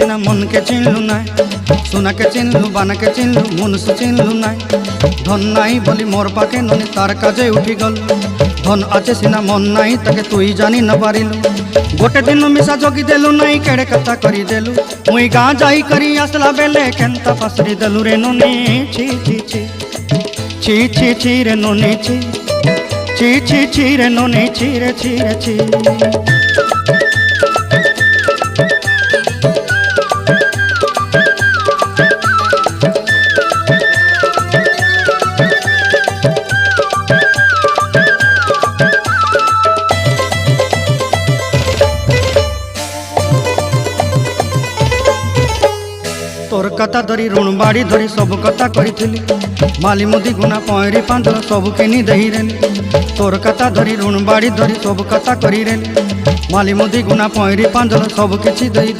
सिना मन के चिन्हलु ना सोना के चिन्हलु बाना के चिन्हलु मुनुष चिन्हलु ना धन नाई बोली मोर पाके ननी तार काजे उठी गल धन आचे सिना मन नाई ताके तुई जानी न पारिलु गोटे दिन मिसा जगी देलु नाई केड़े कथा करी देलु मुई गाँ जाई करी आसला बेले केंता पासरी देलु रे ननी छी छी छी छी छी छी रे ननी छी छी छी छी रे ननी छी रे छी रे छी। तोर कथा धरी ऋण बाड़ी धरी सब कथा करी माली मुदी गुना पहरी पांदल सब किनी दही रेली तोर कथा धरी ऋण बाड़ी धरी सब कथा करी रेली माली मुदी गुना पहरी पांदल सब किछि दही